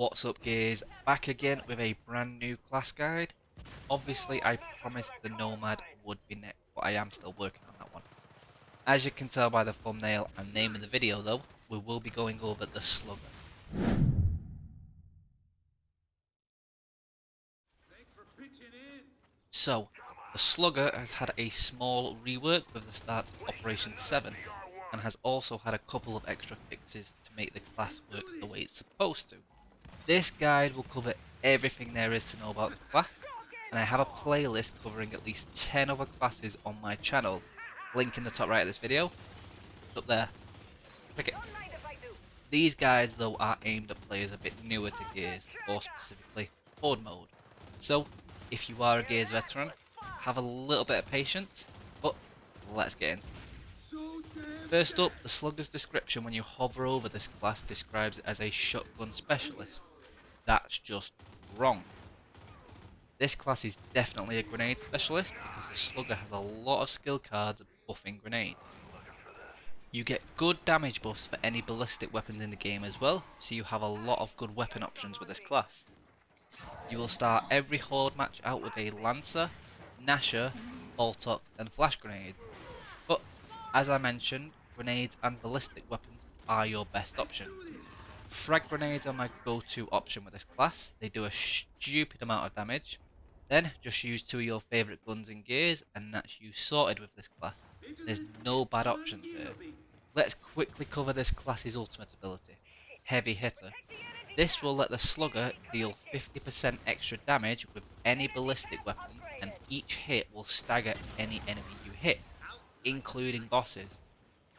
What's up guys, back again with a brand new class guide. Obviously I promised the Nomad would be next, but I am still working on that one. As you can tell by the thumbnail and name of the video though, we will be going over the Slugger. So, the Slugger has had a small rework with the start of Operation 7 and has also had a couple of extra fixes to make the class work the way it's supposed to. This guide will cover everything there is to know about the class, and I have a playlist covering at least 10 other classes on my channel. Link in the top right of this video. It's up there. Click it. These guides though are aimed at players a bit newer to Gears, or specifically Horde mode. So if you are a Gears veteran, have a little bit of patience, but let's get in. First up, the Slugger's description when you hover over this class describes it as a shotgun specialist. That's just wrong. This class is definitely a grenade specialist because the Slugger has a lot of skill cards buffing grenade. You get good damage buffs for any ballistic weapons in the game as well, so you have a lot of good weapon options with this class. You will start every Horde match out with a Lancer, Gnasher, Bolt-Up and Flash Grenade. But, as I mentioned, grenades and ballistic weapons are your best options. Frag grenades are my go-to option with this class. They do a stupid amount of damage. Then just use two of your favourite guns in Gears and that's you sorted with this class. There's no bad options here. Let's quickly cover this class's ultimate ability, Heavy Hitter. This will let the Slugger deal 50% extra damage with any ballistic weapons and each hit will stagger any enemy you hit, including bosses.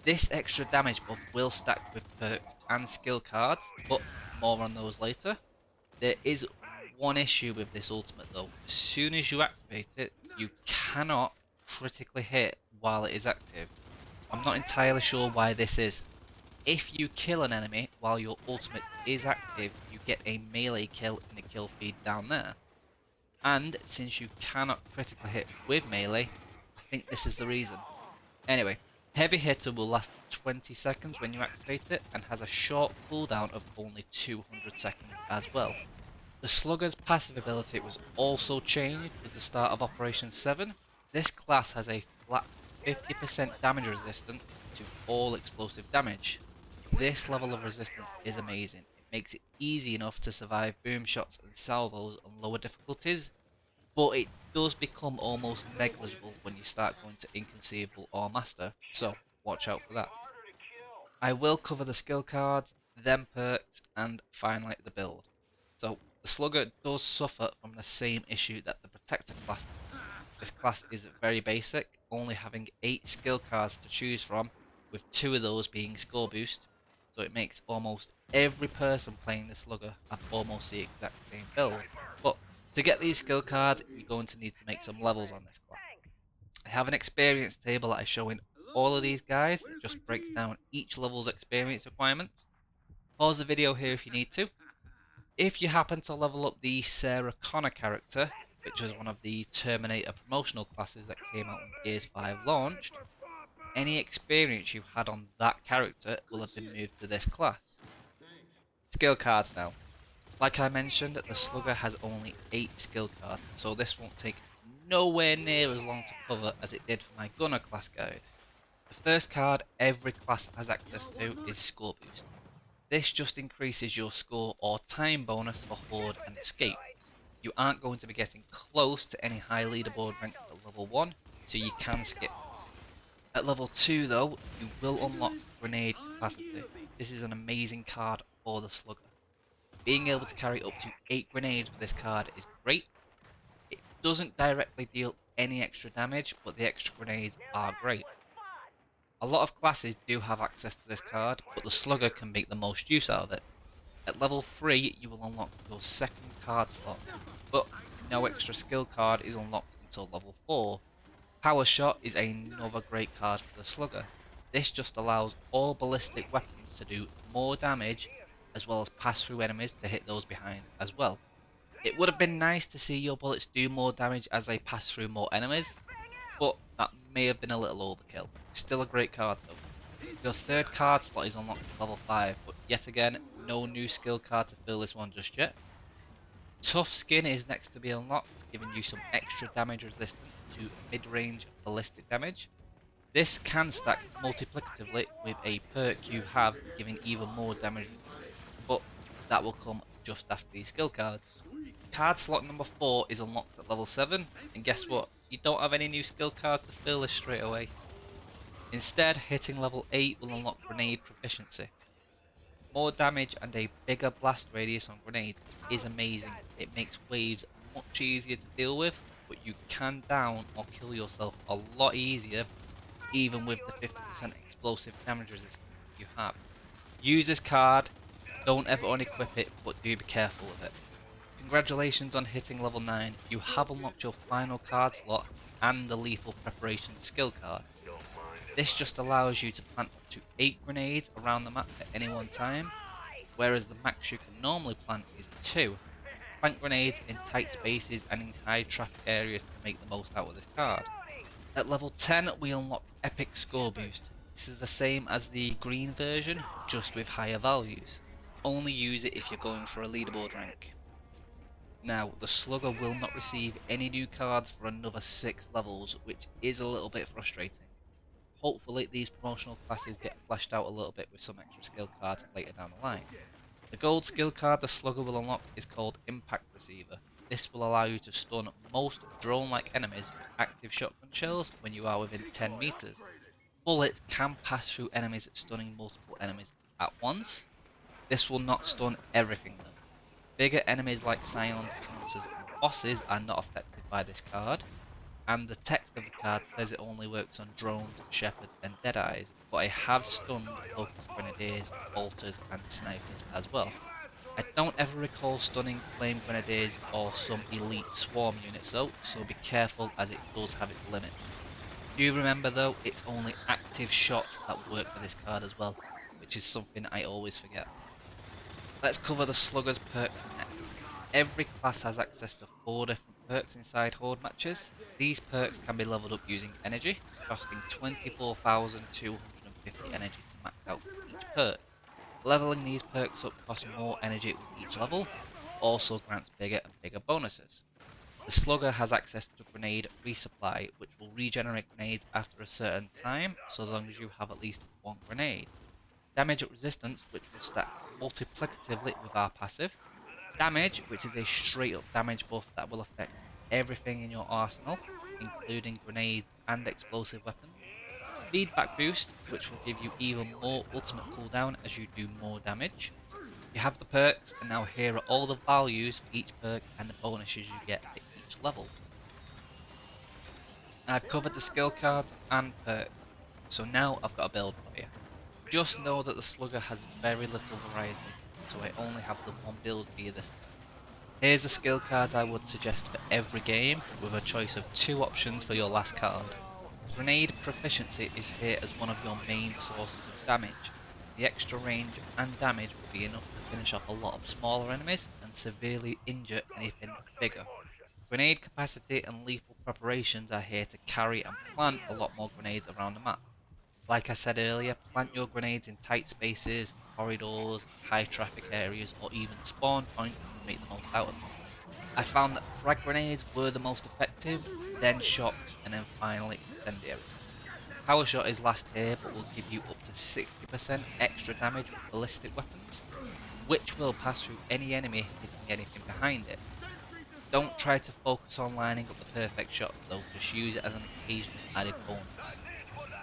This extra damage buff will stack with perks and skill cards, but more on those later. There is one issue with this ultimate though. As soon as you activate it, you cannot critically hit while it is active. I'm not entirely sure why this is. If you kill an enemy while your ultimate is active, you get a melee kill in the kill feed down there. And since you cannot critically hit with melee, I think this is the reason. Anyway. Heavy Hitter will last 20 seconds when you activate it and has a short cooldown of only 200 seconds as well. The Slugger's passive ability was also changed with the start of Operation 7. This class has a flat 50% damage resistance to all explosive damage. This level of resistance is amazing. It makes it easy enough to survive boom shots and salvos on lower difficulties, but it does become almost negligible when you start going to Inconceivable or Master, so watch out for that. I will cover the skill cards, then perks, and finally the build. So, the Slugger does suffer from the same issue that the Protector class does. This class is very basic, only having 8 skill cards to choose from, with 2 of those being score boost, so it makes almost every person playing the Slugger have almost the exact same build. But to get these skill cards, you're going to need to make some levels on this class. I have an experience table that I show in all of these guys that just breaks down each level's experience requirements. Pause the video here if you need to. If you happen to level up the Sarah Connor character, which was one of the Terminator promotional classes that came out when Gears 5 launched, any experience you had on that character will have been moved to this class. Skill cards now. Like I mentioned, the Slugger has only 8 skill cards, so this won't take nowhere near as long to cover as it did for my Gunner class guide. The first card every class has access to is Score Boost. This just increases your score or time bonus for Horde and Escape. You aren't going to be getting close to any high leaderboard rank at level 1, so you can skip this. At level 2 though, you will unlock Grenade Capacity. This is an amazing card for the Slugger. Being able to carry up to 8 grenades with this card is great. It doesn't directly deal any extra damage, but the extra grenades are great. A lot of classes do have access to this card, but the Slugger can make the most use out of it. At level 3 you will unlock your second card slot, but no extra skill card is unlocked until level 4. Power Shot is another great card for the Slugger. This just allows all ballistic weapons to do more damage as well as pass through enemies to hit those behind as well. It would have been nice to see your bullets do more damage as they pass through more enemies, but that may have been a little overkill. Still a great card though. Your third card slot is unlocked at level 5, but yet again, no new skill card to fill this one just yet. Tough Skin is next to be unlocked, giving you some extra damage resistance to mid-range ballistic damage. This can stack multiplicatively with a perk you have, giving even more damage resistance, but that will come just after these skill cards. Card slot number 4 is unlocked at level 7, and guess what? You don't have any new skill cards to fill this straight away. Instead, hitting level 8 will unlock Grenade Proficiency. More damage and a bigger blast radius on grenades is amazing. It makes waves much easier to deal with, but you can down or kill yourself a lot easier, even with the 50% explosive damage resistance you have. Use this card, don't ever unequip it, but do be careful with it. Congratulations on hitting level 9, you have unlocked your final card slot and the Lethal Preparation skill card. This just allows you to plant up to 8 grenades around the map at any one time, whereas the max you can normally plant is 2. Plant grenades in tight spaces and in high traffic areas to make the most out of this card. At level 10 we unlock Epic Score Boost. This is the same as the green version, just with higher values. Only use it if you're going for a leaderboard rank. Now, the Slugger will not receive any new cards for another 6 levels, which is a little bit frustrating. Hopefully these promotional classes get fleshed out a little bit with some extra skill cards later down the line. The gold skill card the Slugger will unlock is called Impact Receiver. This will allow you to stun most drone-like enemies with active shotgun shells when you are within 10 meters. Bullets can pass through enemies, stunning multiple enemies at once. This will not stun everything though. Bigger enemies like Scions, Pouncers and bosses are not affected by this card. And the text of the card says it only works on drones, shepherds and deadeyes, but I have stunned local grenadiers, bolters and snipers as well. I don't ever recall stunning flame grenadiers or some elite swarm units though, so be careful as it does have its limit. Do remember though, it's only active shots that work for this card as well, which is something I always forget. Let's cover the Slugger's perks next. Every class has access to 4 different perks inside Horde matches. These perks can be leveled up using energy, costing 24,250 energy to max out each perk. Leveling these perks up costs more energy with each level, also grants bigger and bigger bonuses. The Slugger has access to Grenade Resupply, which will regenerate grenades after a certain time, so long as you have at least 1 grenade. Damage resistance, which will stack multiplicatively with our passive. Damage, which is a straight up damage buff that will affect everything in your arsenal, including grenades and explosive weapons. Feedback boost, which will give you even more ultimate cooldown as you do more damage. You have the perks, and now here are all the values for each perk and the bonuses you get at each level. I've covered the skill cards and perks, so now I've got a build for you. Just know that the Slugger has very little variety, so I only have the one build for you this time. Here's the skill cards I would suggest for every game, with a choice of 2 options for your last card. Grenade Proficiency is here as one of your main sources of damage. The extra range and damage will be enough to finish off a lot of smaller enemies and severely injure anything bigger. Grenade Capacity and Lethal Preparations are here to carry and plant a lot more grenades around the map. Like I said earlier, plant your grenades in tight spaces, corridors, high traffic areas, or even spawn points to make the most out of them. I found that frag grenades were the most effective, then shots, and then finally incendiary. Power shot is last here, but will give you up to 60% extra damage with ballistic weapons, which will pass through any enemy hitting anything behind it. Don't try to focus on lining up the perfect shots though, just use it as an occasional added bonus.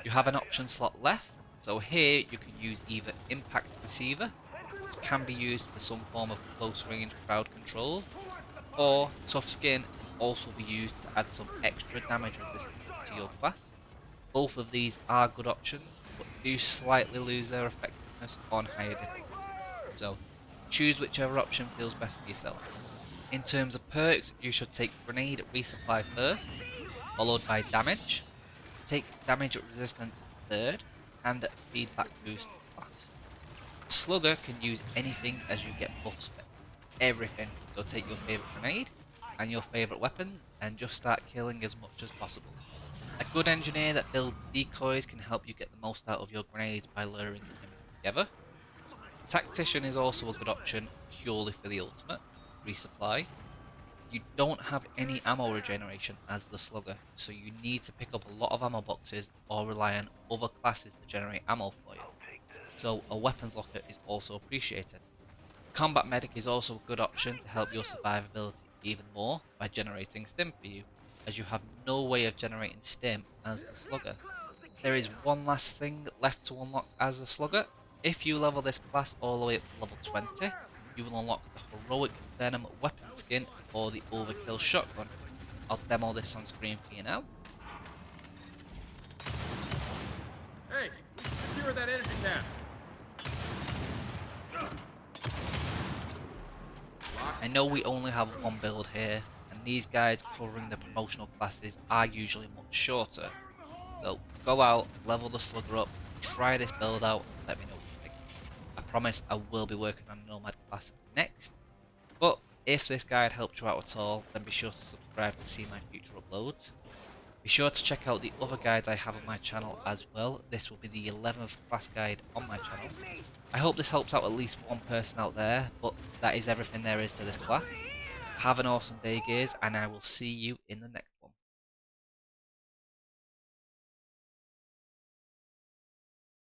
You have an option slot left, so here you can use either Impact Receiver, which can be used for some form of close range crowd control, or Tough Skin can also be used to add some extra damage resistance to your class. Both of these are good options, but do slightly lose their effectiveness on higher difficulties, so choose whichever option feels best for yourself. In terms of perks, you should take Grenade Resupply first, followed by Damage, take Damage Resistance third, and Feedback Boost last. Slugger can use anything as you get buffs for everything, so take your favourite grenade and your favourite weapons and just start killing as much as possible. A good engineer that builds decoys can help you get the most out of your grenades by luring enemies together. Tactician is also a good option purely for the ultimate resupply. You don't have any ammo regeneration as the Slugger, so you need to pick up a lot of ammo boxes or rely on other classes to generate ammo for you. So a weapons locker is also appreciated. Combat Medic is also a good option to help your survivability even more by generating stim for you, as you have no way of generating stim as the Slugger. There is one last thing left to unlock as a Slugger. If you level this class all the way up to level 20, you will unlock the Heroic Venom weapon skin or the Overkill shotgun. I'll demo this on screen for you now. Hey, secure that energy cap. I know we only have one build here, and these guides covering the promotional classes are usually much shorter. So go out, level the Slugger up, try this build out, and let me know what you think. I promise I will be working on a Nomad class next, but if this guide helped you out at all, then be sure to subscribe to see my future uploads. Be sure to check out the other guides I have on my channel as well. This will be the 11th class guide on my channel. I hope this helps out at least one person out there, but that is everything there is to this class. Have an awesome day, gears, and I will see you in the next one.